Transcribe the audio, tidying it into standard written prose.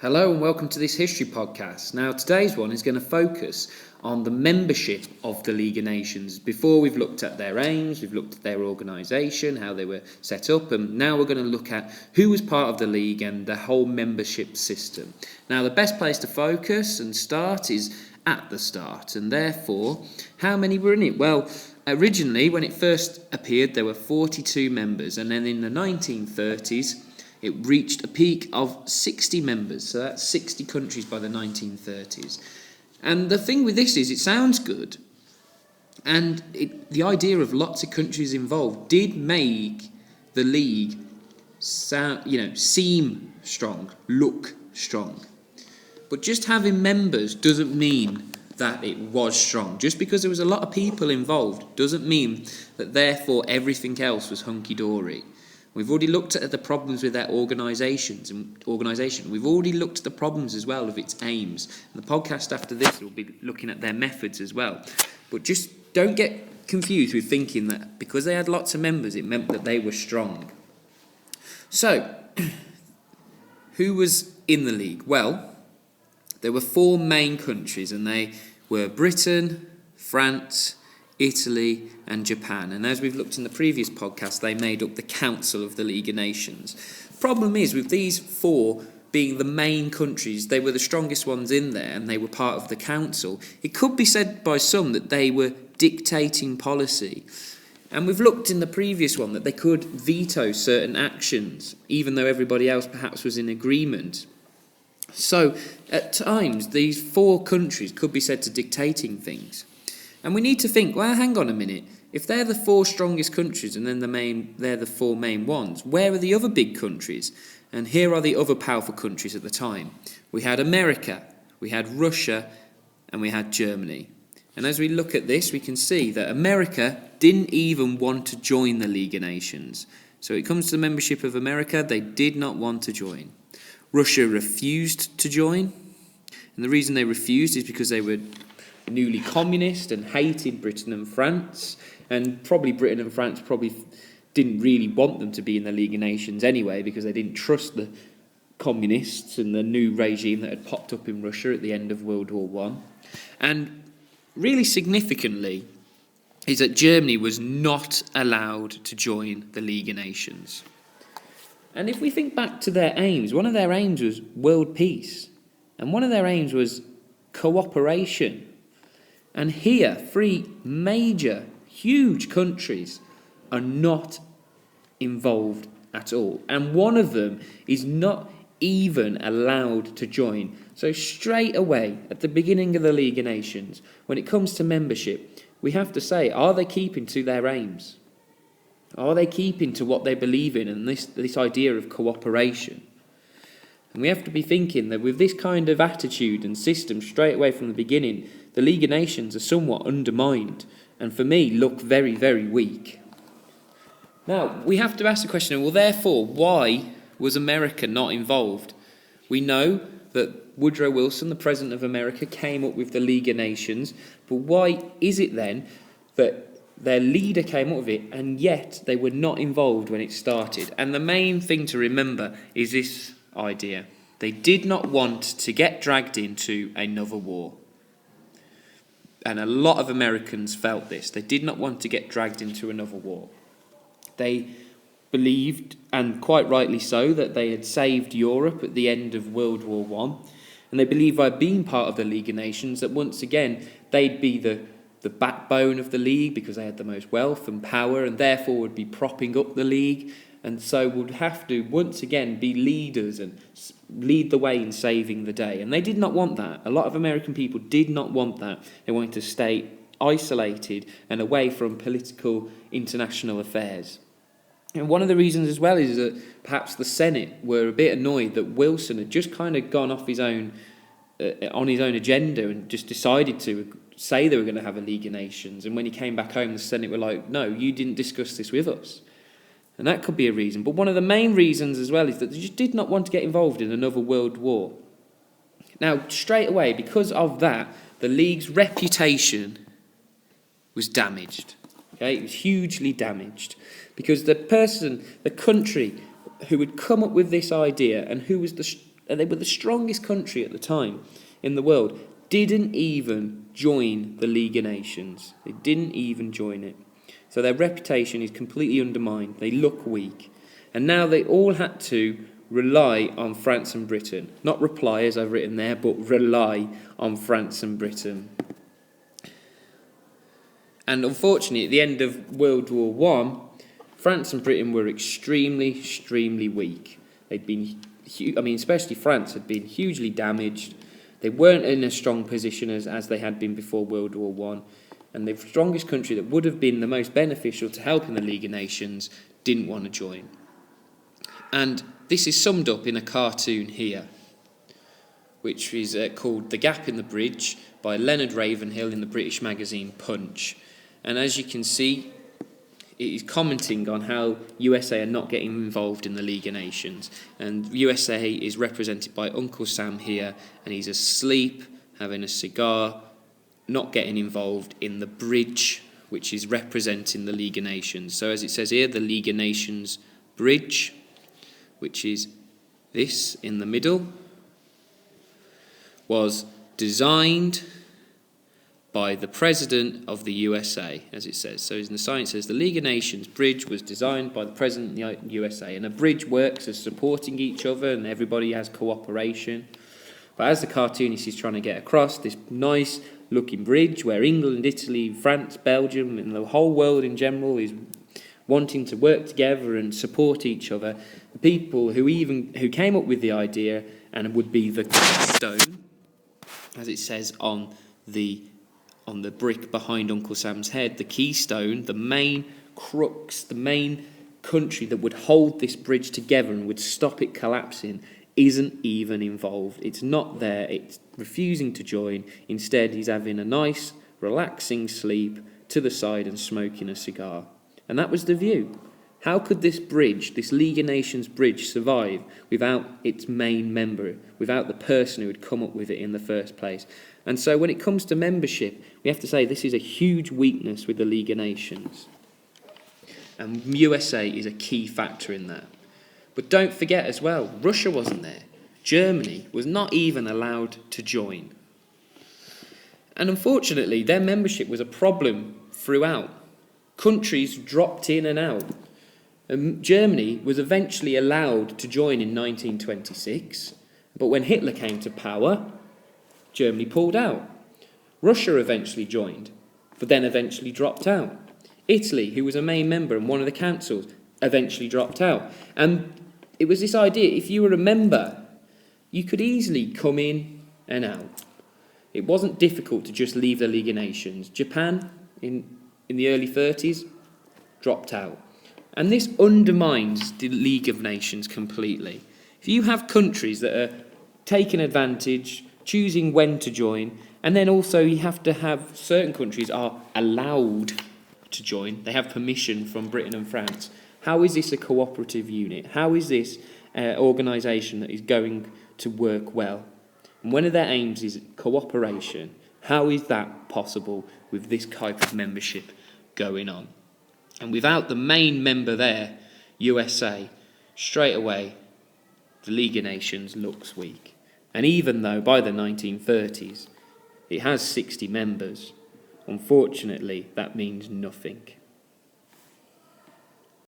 Hello and welcome to this history podcast. Now today's one is going to focus on the membership of the League of Nations. Before we've looked at their aims, we've looked at their organisation, how they were set up, and now we're going to look at who was part of the League and the whole membership system. Now the best place to focus and start is at the start, and therefore how many were in it? Well, originally when it first appeared there were 42 members, and then in the 1930s it reached a peak of 60 members, so that's 60 countries by the 1930s. And the thing with this is, it sounds good, and the idea of lots of countries involved did make the league seem strong, look strong. But just having members doesn't mean that it was strong. Just because there was a lot of people involved doesn't mean that therefore everything else was hunky-dory. We've already looked at the problems with their organisation. We've already looked at the problems as well of its aims. And the podcast after this will be looking at their methods as well. But just don't get confused with thinking that because they had lots of members, it meant that they were strong. So, who was in the league? Well, there were four main countries, and they were Britain, France, Italy and Japan. And as we've looked in the previous podcast, they made up the Council of the League of Nations. Problem is, with these four being the main countries, they were the strongest ones in there and they were part of the Council. It could be said by some that they were dictating policy. And we've looked in the previous one that they could veto certain actions, even though everybody else perhaps was in agreement. So, at times, these four countries could be said to dictating things. And we need to think, well, hang on a minute. If they're the four strongest countries and then they're the four main ones, where are the other big countries? And here are the other powerful countries at the time. We had America, we had Russia, and we had Germany. And as we look at this, we can see that America didn't even want to join the League of Nations. So it comes to the membership of America, they did not want to join. Russia refused to join. And the reason they refused is because they were newly communist and hated Britain and France, and probably Britain and France probably didn't really want them to be in the League of Nations anyway, because they didn't trust the communists and the new regime that had popped up in Russia at the end of World War I. And really significantly is that Germany was not allowed to join the League of Nations. And if we think back to their aims, one of their aims was world peace, and one of their aims was cooperation. And here, three major, huge countries are not involved at all. And one of them is not even allowed to join. So straight away, at the beginning of the League of Nations, when it comes to membership, we have to say, are they keeping to their aims? Are they keeping to what they believe in and this idea of cooperation? And we have to be thinking that with this kind of attitude and system straight away from the beginning, the League of Nations are somewhat undermined and for me look very, very weak. Now, we have to ask the question, well, therefore, why was America not involved? We know that Woodrow Wilson, the President of America, came up with the League of Nations, but why is it then that their leader came up with it and yet they were not involved when it started? And the main thing to remember is this idea. They did not want to get dragged into another war. And a lot of Americans felt this. They did not want to get dragged into another war. They believed, and quite rightly so, that they had saved Europe at the end of World War I. And they believed by being part of the League of Nations that once again they'd be the backbone of the League because they had the most wealth and power and therefore would be propping up the League. And so would have to, once again, be leaders and lead the way in saving the day. And they did not want that. A lot of American people did not want that. They wanted to stay isolated and away from political international affairs. And one of the reasons as well is that perhaps the Senate were a bit annoyed that Wilson had just kind of gone off his own, on his own agenda and just decided to say they were going to have a League of Nations. And when he came back home, the Senate were like, no, you didn't discuss this with us. And that could be a reason. But one of the main reasons as well is that they just did not want to get involved in another world war. Now, straight away, because of that, the League's reputation was damaged. Okay, it was hugely damaged. Because the country who had come up with this idea and who was the they were the strongest country at the time in the world, didn't even join the League of Nations. They didn't even join it. So their reputation is completely undermined. They look weak. And now they all had to rely on France and Britain. Not reply, as I've written there, but rely on France and Britain. And unfortunately, at the end of World War One, France and Britain were extremely weak. They'd been, especially France had been hugely damaged. They weren't in a strong position as they had been before World War One, and the strongest country that would have been the most beneficial to help in the League of Nations didn't want to join. And this is summed up in a cartoon here, which is called The Gap in the Bridge by Leonard Ravenhill in the British magazine Punch. And as you can see, it is commenting on how USA are not getting involved in the League of Nations. And USA is represented by Uncle Sam here, and he's asleep, having a cigar, not getting involved in the bridge, which is representing the League of Nations. So as it says here, the League of Nations bridge, which is this in the middle, was designed by the President of the USA, as it says. So in the sign it says, the League of Nations bridge was designed by the President of the USA. And a bridge works as supporting each other and everybody has cooperation. But as the cartoonist is trying to get across, this nice looking bridge where England, Italy, France, Belgium and the whole world in general is wanting to work together and support each other, the people who came up with the idea and would be the keystone, as it says on the brick behind Uncle Sam's head, the keystone, the main crux, the main country that would hold this bridge together and would stop it collapsing, isn't even involved. It's not there. It's refusing to join. Instead, he's having a nice, relaxing sleep to the side and smoking a cigar. And that was the view. How could this bridge, this League of Nations bridge, survive without its main member, without the person who had come up with it in the first place? And so when it comes to membership, we have to say this is a huge weakness with the League of Nations. And USA is a key factor in that. But don't forget as well, Russia wasn't there. Germany was not even allowed to join. And unfortunately, their membership was a problem throughout. Countries dropped in and out. Germany was eventually allowed to join in 1926, but when Hitler came to power, Germany pulled out. Russia eventually joined, but then eventually dropped out. Italy, who was a main member and one of the councils, eventually dropped out. And it was this idea, if you were a member, you could easily come in and out. It wasn't difficult to just leave the League of Nations. Japan, in the early 30s, dropped out. And this undermines the League of Nations completely. If you have countries that are taking advantage, choosing when to join, and then also you have to have certain countries are allowed to join. They have permission from Britain and France. How is this a cooperative unit? How is this an organisation that is going to work well? And one of their aims is cooperation. How is that possible with this type of membership going on? And without the main member there, USA, straight away, the League of Nations looks weak. And even though by the 1930s it has 60 members, unfortunately that means nothing.